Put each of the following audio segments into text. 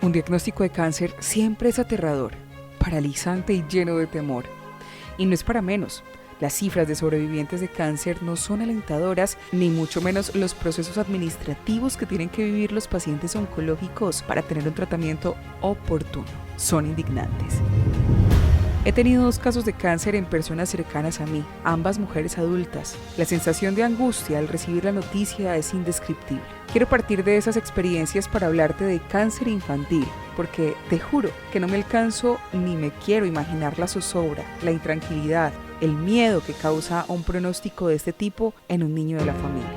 Un diagnóstico de cáncer siempre es aterrador, paralizante y lleno de temor. Y no es para menos. Las cifras de sobrevivientes de cáncer no son alentadoras, ni mucho menos los procesos administrativos que tienen que vivir los pacientes oncológicos para tener un tratamiento oportuno. Son indignantes. He tenido 2 casos de cáncer en personas cercanas a mí, ambas mujeres adultas. La sensación de angustia al recibir la noticia es indescriptible. Quiero partir de esas experiencias para hablarte de cáncer infantil, porque te juro que no me alcanzo ni me quiero imaginar la zozobra, la intranquilidad, el miedo que causa un pronóstico de este tipo en un niño de la familia.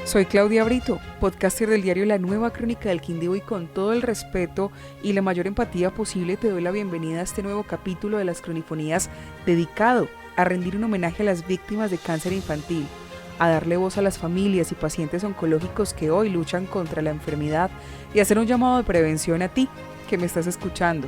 Soy Claudia Brito, podcaster del diario La Nueva Crónica del Quindío, y con todo el respeto y la mayor empatía posible te doy la bienvenida a este nuevo capítulo de las Cronifonías dedicado a rendir un homenaje a las víctimas de cáncer infantil, a darle voz a las familias y pacientes oncológicos que hoy luchan contra la enfermedad y hacer un llamado de prevención a ti que me estás escuchando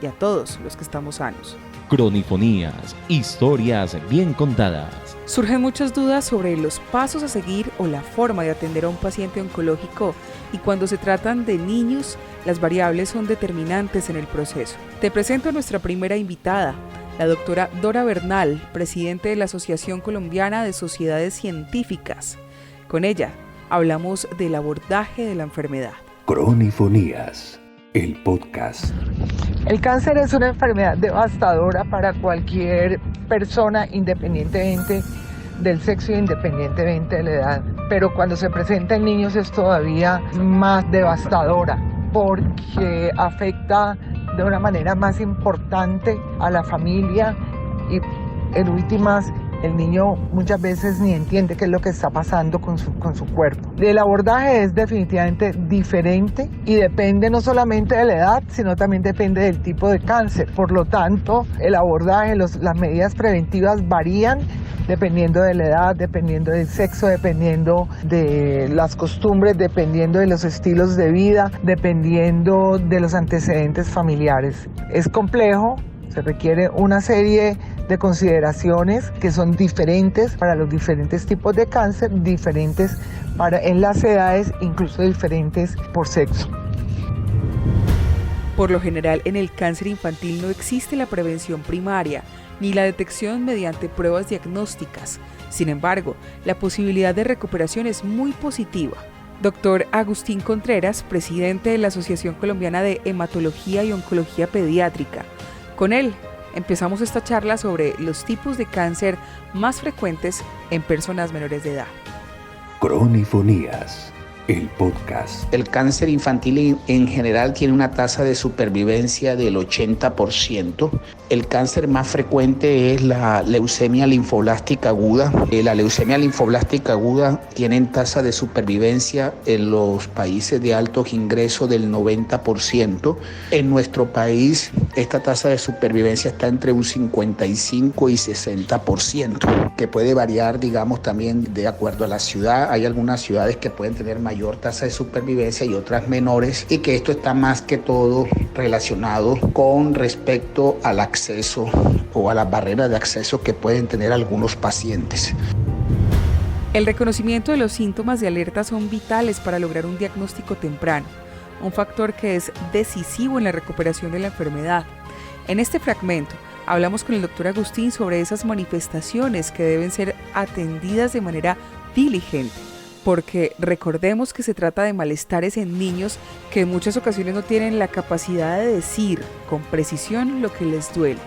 y a todos los que estamos sanos. Cronifonías, historias bien contadas. Surgen muchas dudas sobre los pasos a seguir o la forma de atender a un paciente oncológico, y cuando se tratan de niños, las variables son determinantes en el proceso. Te presento a nuestra primera invitada, la doctora Dora Bernal, presidente de la Asociación Colombiana de Sociedades Científicas. Con ella hablamos del abordaje de la enfermedad. Cronifonías, el podcast. El cáncer es una enfermedad devastadora para cualquier persona, independientemente del sexo e independientemente de la edad. Pero cuando se presenta en niños es todavía más devastadora porque afecta de una manera más importante a la familia y en últimas el niño muchas veces ni entiende qué es lo que está pasando con su cuerpo. El abordaje es definitivamente diferente y depende no solamente de la edad, sino también depende del tipo de cáncer. Por lo tanto, el abordaje, las medidas preventivas varían dependiendo de la edad, dependiendo del sexo, dependiendo de las costumbres, dependiendo de los estilos de vida, dependiendo de los antecedentes familiares. Es complejo. Se requiere una serie de consideraciones que son diferentes para los diferentes tipos de cáncer, diferentes en las edades, incluso diferentes por sexo. Por lo general, en el cáncer infantil no existe la prevención primaria ni la detección mediante pruebas diagnósticas. Sin embargo, la posibilidad de recuperación es muy positiva. Dr. Agustín Contreras, presidente de la Asociación Colombiana de Hematología y Oncología Pediátrica. Con él empezamos esta charla sobre los tipos de cáncer más frecuentes en personas menores de edad. Cronifonías, el podcast. El cáncer infantil en general tiene una tasa de supervivencia del 80%. El cáncer más frecuente es la leucemia linfoblástica aguda. La leucemia linfoblástica aguda tiene tasa de supervivencia en los países de altos ingresos del 90%. En nuestro país, esta tasa de supervivencia está entre un 55 y 60%, que puede variar, digamos, también de acuerdo a la ciudad. Hay algunas ciudades que pueden tener mayor tasa de supervivencia y otras menores, y que esto está más que todo relacionado con respecto al acceso o a las barreras de acceso que pueden tener algunos pacientes. El reconocimiento de los síntomas de alerta son vitales para lograr un diagnóstico temprano, un factor que es decisivo en la recuperación de la enfermedad. En este fragmento hablamos con el doctor Agustín sobre esas manifestaciones que deben ser atendidas de manera diligente, porque recordemos que se trata de malestares en niños que en muchas ocasiones no tienen la capacidad de decir con precisión lo que les duele.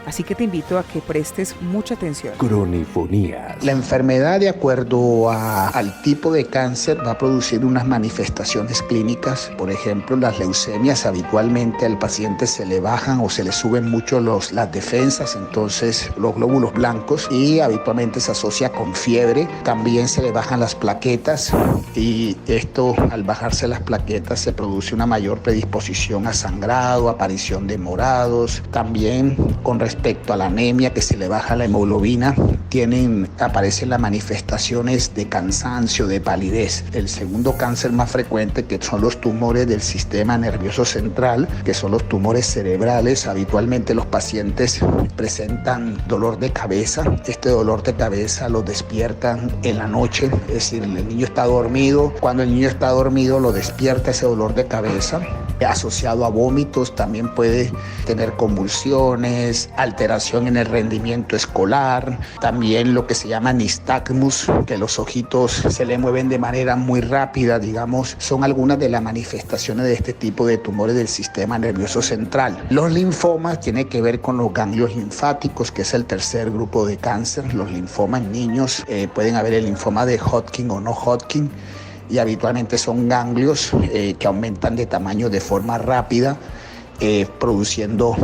Así que te invito a que prestes mucha atención. Cronifonías. La enfermedad, de acuerdo al tipo de cáncer, va a producir unas manifestaciones clínicas. Por ejemplo, las leucemias, habitualmente al paciente se le bajan o se le suben mucho las defensas, entonces los glóbulos blancos, y habitualmente se asocia con fiebre. También se le bajan las plaquetas, y esto, al bajarse las plaquetas, se produce una mayor predisposición a sangrado, aparición de morados. También con respecto a la anemia, que se le baja la hemoglobina, aparecen las manifestaciones de cansancio, de palidez. El segundo cáncer más frecuente, que son los tumores del sistema nervioso central, que son los tumores cerebrales. Habitualmente los pacientes presentan dolor de cabeza. Este dolor de cabeza lo despiertan en la noche, es decir, el niño está dormido. Cuando el niño está dormido lo despierta ese dolor de cabeza. asociado a vómitos, también puede tener convulsiones, alteración en el rendimiento escolar, también lo que se llama nistagmus, que los ojitos se le mueven de manera muy rápida, digamos, son algunas de las manifestaciones de este tipo de tumores del sistema nervioso central. Los linfomas tienen que ver con los ganglios linfáticos, que es el tercer grupo de cáncer. Los linfomas en niños pueden haber el linfoma de Hodgkin o no Hodgkin, y habitualmente son ganglios que aumentan de tamaño de forma rápida, produciendo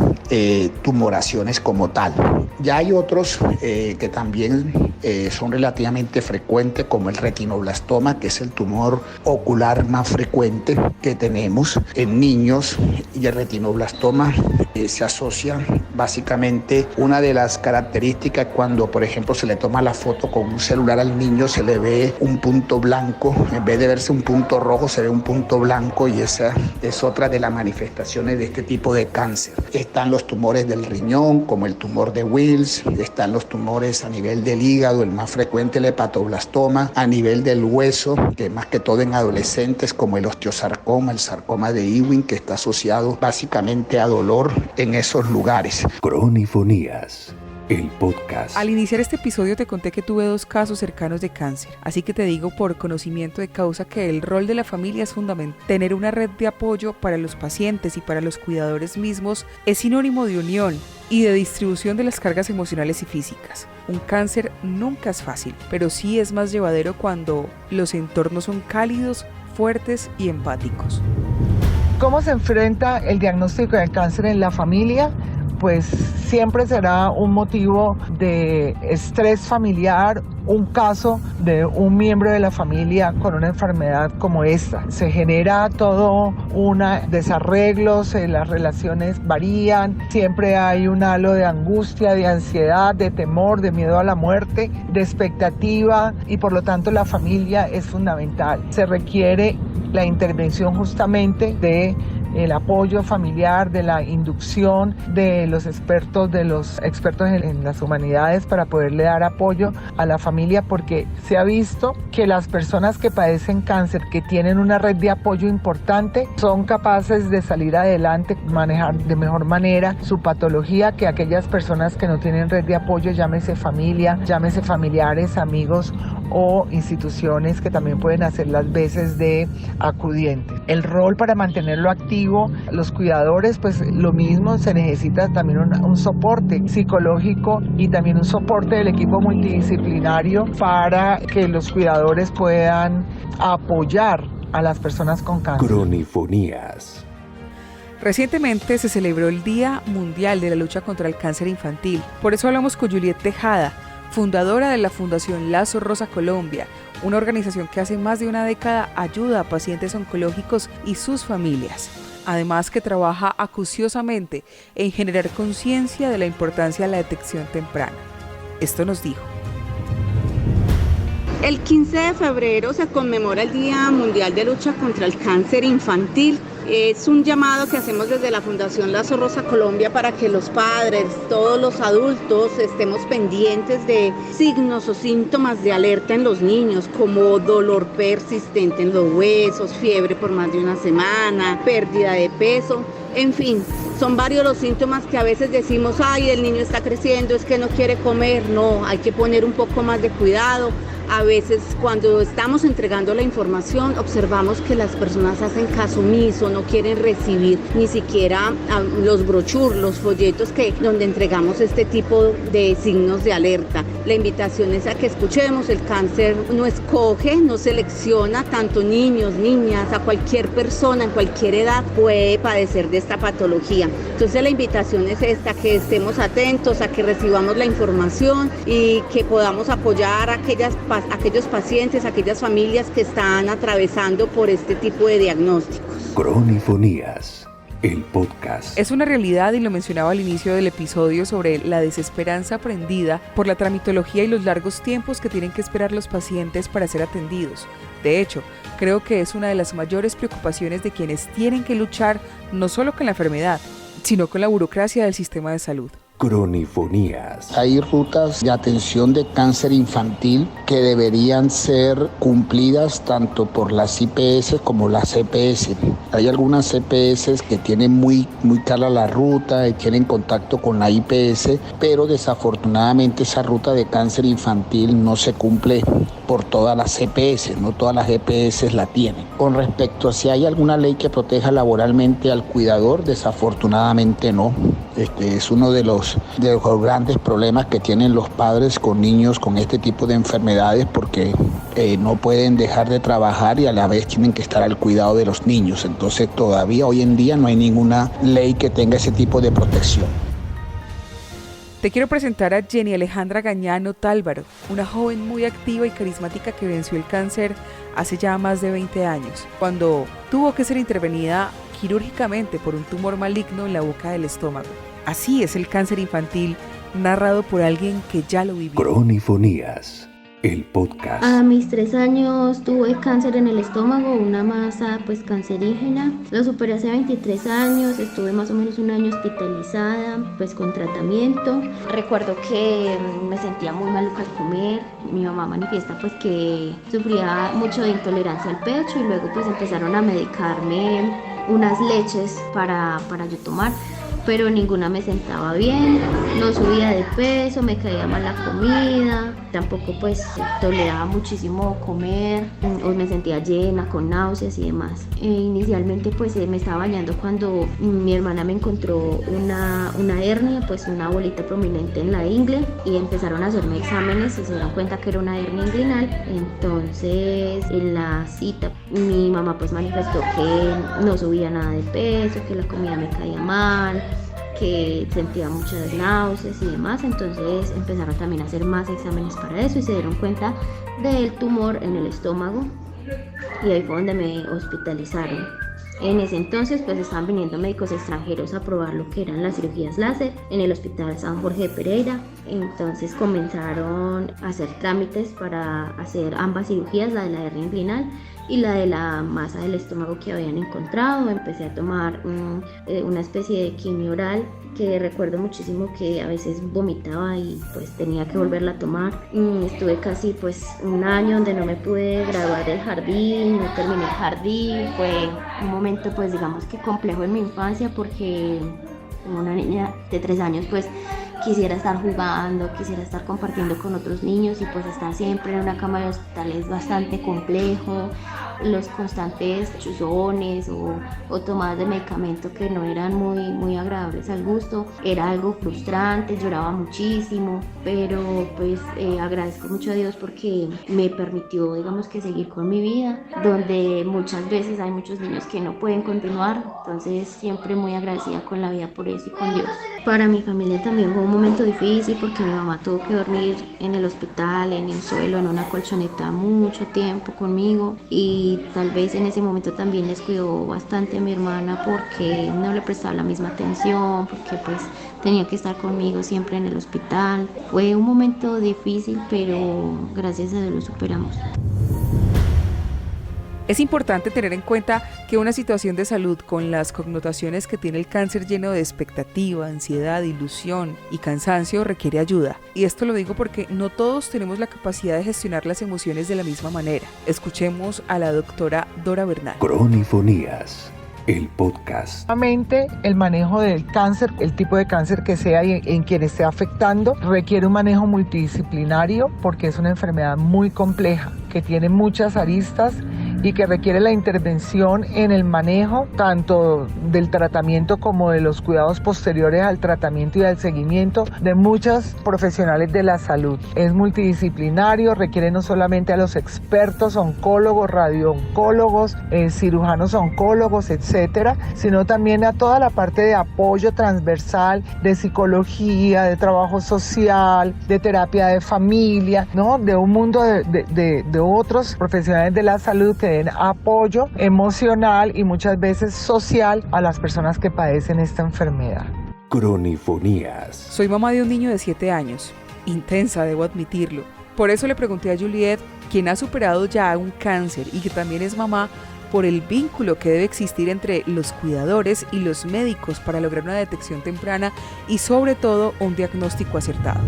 tumoraciones como tal. Ya hay otros que también son relativamente frecuentes, como el retinoblastoma, que es el tumor ocular más frecuente que tenemos en niños, y el retinoblastoma se asocia básicamente, una de las características, cuando por ejemplo se le toma la foto con un celular al niño, se le ve un punto blanco, en vez de verse un punto rojo se ve un punto blanco, y esa es otra de las manifestaciones de este tipo de cáncer. Están los tumores del riñón, como el tumor de Wills, están los tumores a nivel del hígado, el más frecuente el hepatoblastoma, a nivel del hueso, que más que todo en adolescentes, como el osteosarcoma, el sarcoma de Ewing, que está asociado básicamente a dolor en esos lugares. Cronifonías, el podcast. Al iniciar este episodio te conté que tuve 2 casos cercanos de cáncer, así que te digo por conocimiento de causa que el rol de la familia es fundamental. Tener una red de apoyo para los pacientes y para los cuidadores mismos es sinónimo de unión y de distribución de las cargas emocionales y físicas. Un cáncer nunca es fácil, pero sí es más llevadero cuando los entornos son cálidos, fuertes y empáticos. ¿Cómo se enfrenta el diagnóstico de cáncer en la familia? Pues siempre será un motivo de estrés familiar, un caso de un miembro de la familia con una enfermedad como esta. Se genera todo desarreglos, las relaciones varían, siempre hay un halo de angustia, de ansiedad, de temor, de miedo a la muerte, de expectativa, y por lo tanto la familia es fundamental. Se requiere la intervención justamente de el apoyo familiar, de la inducción de los expertos en las humanidades, para poderle dar apoyo a la familia, porque se ha visto que las personas que padecen cáncer, que tienen una red de apoyo importante, son capaces de salir adelante, manejar de mejor manera su patología, que aquellas personas que no tienen red de apoyo, llámese familia, llámese familiares, amigos o instituciones que también pueden hacer las veces de acudientes. El rol para mantenerlo activo, los cuidadores, pues lo mismo, se necesita también un soporte psicológico y también un soporte del equipo multidisciplinario para que los cuidadores puedan apoyar a las personas con cáncer. Cronifonías. Recientemente se celebró el Día Mundial de la Lucha contra el Cáncer Infantil. Por eso hablamos con Juliet Tejada, fundadora de la Fundación Lazo Rosa Colombia, una organización que hace más de una década ayuda a pacientes oncológicos y sus familias. Además, que trabaja acuciosamente en generar conciencia de la importancia de la detección temprana. Esto nos dijo. El 15 de febrero se conmemora el Día Mundial de Lucha contra el Cáncer Infantil. Es un llamado que hacemos desde la Fundación Lazo Rosa Colombia para que los padres, todos los adultos, estemos pendientes de signos o síntomas de alerta en los niños, como dolor persistente en los huesos, fiebre por más de una semana, pérdida de peso. En fin, son varios los síntomas que a veces decimos, ay, el niño está creciendo, es que no quiere comer. No, hay que poner un poco más de cuidado. A veces cuando estamos entregando la información observamos que las personas hacen caso omiso, no quieren recibir ni siquiera los brochures, los folletos donde entregamos este tipo de signos de alerta. La invitación es a que escuchemos, el cáncer no escoge, no selecciona, tanto niños, niñas, a cualquier persona en cualquier edad puede padecer de esta patología. Entonces la invitación es esta, que estemos atentos, a que recibamos la información y que podamos apoyar a aquellos pacientes, aquellas familias que están atravesando por este tipo de diagnósticos. Cronifonías, el podcast. Es una realidad, y lo mencionaba al inicio del episodio, sobre la desesperanza aprendida por la tramitología y los largos tiempos que tienen que esperar los pacientes para ser atendidos. De hecho, creo que es una de las mayores preocupaciones de quienes tienen que luchar no solo con la enfermedad, sino con la burocracia del sistema de salud. Cronifonías. Hay rutas de atención de cáncer infantil que deberían ser cumplidas tanto por las IPS como las EPS. Hay algunas EPS que tienen muy clara la ruta y tienen contacto con la IPS, pero desafortunadamente esa ruta de cáncer infantil no se cumple por todas las EPS, no todas las EPS la tienen. Con respecto a si hay alguna ley que proteja laboralmente al cuidador, desafortunadamente no. Es uno de los grandes problemas que tienen los padres con niños con este tipo de enfermedades, porque no pueden dejar de trabajar y a la vez tienen que estar al cuidado de los niños. Entonces todavía hoy en día no hay ninguna ley que tenga ese tipo de protección. Te quiero presentar a Jenny Alejandra Gañano Tálvaro, una joven muy activa y carismática que venció el cáncer hace ya más de 20 años, cuando tuvo que ser intervenida quirúrgicamente por un tumor maligno en la boca del estómago. Así es el cáncer infantil, narrado por alguien que ya lo vivió. Cronifonías, el podcast. A mis 3 años tuve cáncer en el estómago, una masa cancerígena. Lo superé hace 23 años, estuve más o menos un año hospitalizada, con tratamiento. Recuerdo que me sentía muy maluca al comer. Mi mamá manifiesta que sufría mucho de intolerancia al pecho y luego empezaron a medicarme unas leches para yo tomar, pero ninguna me sentaba bien, no subía de peso, me caía mal la comida, tampoco toleraba muchísimo comer, o me sentía llena, con náuseas y demás. Inicialmente me estaba bañando cuando mi hermana me encontró una hernia, una bolita prominente en la ingle, y empezaron a hacerme exámenes y se dieron cuenta que era una hernia inguinal. Entonces en la cita mi mamá manifestó que no subía nada de peso, que la comida me caía mal, que sentía muchas náuseas y demás. Entonces empezaron también a hacer más exámenes para eso y se dieron cuenta del tumor en el estómago, y ahí fue donde me hospitalizaron. En ese entonces estaban viniendo médicos extranjeros a probar lo que eran las cirugías láser en el Hospital San Jorge de Pereira. Entonces comenzaron a hacer trámites para hacer ambas cirugías, la de la hernia inguinal y la de la masa del estómago que habían encontrado. Empecé a tomar una especie de quimio oral, que recuerdo muchísimo que a veces vomitaba y tenía que volverla a tomar. Estuve casi un año donde no me pude graduar del jardín, no terminé el jardín. Fue un momento digamos que complejo en mi infancia, porque como una niña de 3 años quisiera estar jugando, quisiera estar compartiendo con otros niños, y estar siempre en una cama de hospital es bastante complejo. Los constantes chuzones o tomadas de medicamento que no eran muy agradables al gusto, era algo frustrante, lloraba muchísimo, pero agradezco mucho a Dios porque me permitió, digamos, que seguir con mi vida, donde muchas veces hay muchos niños que no pueden continuar. Entonces siempre muy agradecida con la vida por eso y con Dios. Para mi familia también fue un momento difícil, porque mi mamá tuvo que dormir en el hospital, en el suelo, en una colchoneta mucho tiempo conmigo, y tal vez en ese momento también descuidó bastante a mi hermana porque no le prestaba la misma atención, porque tenía que estar conmigo siempre en el hospital. Fue un momento difícil, pero gracias a Dios lo superamos. Es importante tener en cuenta que una situación de salud con las connotaciones que tiene el cáncer, lleno de expectativa, ansiedad, ilusión y cansancio, requiere ayuda. Y esto lo digo porque no todos tenemos la capacidad de gestionar las emociones de la misma manera. Escuchemos a la doctora Dora Bernal. Cronifonías, el podcast. El manejo del cáncer, el tipo de cáncer que sea y en quien esté afectando, requiere un manejo multidisciplinario, porque es una enfermedad muy compleja, que tiene muchas aristas y que requiere la intervención en el manejo tanto del tratamiento como de los cuidados posteriores al tratamiento y al seguimiento de muchos profesionales de la salud. Es multidisciplinario, requiere no solamente a los expertos oncólogos, radiooncólogos, cirujanos oncólogos, etcétera, sino también a toda la parte de apoyo transversal, de psicología, de trabajo social, de terapia de familia, ¿no? De un mundo de otros profesionales de la salud que den apoyo emocional y muchas veces social a las personas que padecen esta enfermedad. Cronifonías. Soy mamá de un niño de 7 años, intensa, debo admitirlo. Por eso le pregunté a Juliet, quien ha superado ya un cáncer y que también es mamá, por el vínculo que debe existir entre los cuidadores y los médicos para lograr una detección temprana y sobre todo un diagnóstico acertado.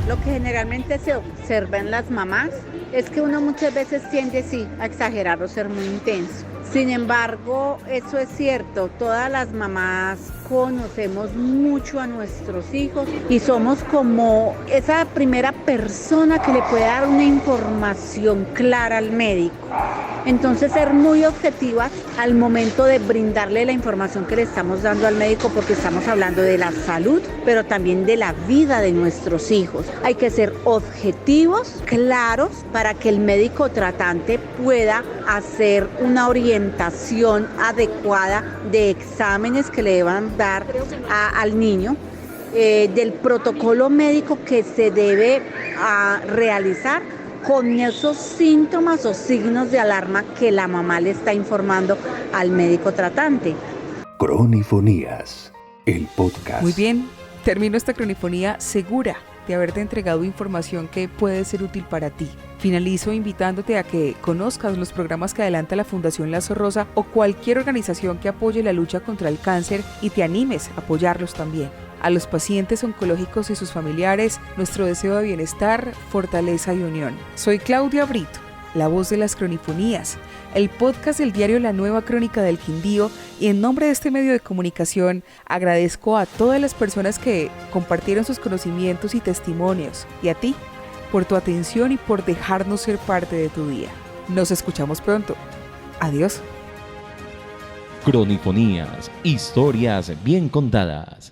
Lo que generalmente se observa en las mamás es que uno muchas veces tiende a exagerar o ser muy intenso. Sin embargo, eso es cierto, todas las mamás conocemos mucho a nuestros hijos y somos como esa primera persona que le puede dar una información clara al médico. Entonces, ser muy objetivas al momento de brindarle la información que le estamos dando al médico, porque estamos hablando de la salud, pero también de la vida de nuestros hijos. Hay que ser objetivos, claros, para que el médico tratante pueda hacer una orientación adecuada de exámenes que le deban dar al niño, del protocolo médico que se debe realizar con esos síntomas o signos de alarma que la mamá le está informando al médico tratante. Cronifonías, el podcast. Muy bien, termino esta cronifonía segura de haberte entregado información que puede ser útil para ti. Finalizo invitándote a que conozcas los programas que adelanta la Fundación Lazo Rosa o cualquier organización que apoye la lucha contra el cáncer y te animes a apoyarlos también. A los pacientes oncológicos y sus familiares, nuestro deseo de bienestar, fortaleza y unión. Soy Claudia Brito, la voz de las cronifonías, el podcast del diario La Nueva Crónica del Quindío, y en nombre de este medio de comunicación agradezco a todas las personas que compartieron sus conocimientos y testimonios, y a ti por tu atención y por dejarnos ser parte de tu día. Nos escuchamos pronto. Adiós. Cronifonías, historias bien contadas.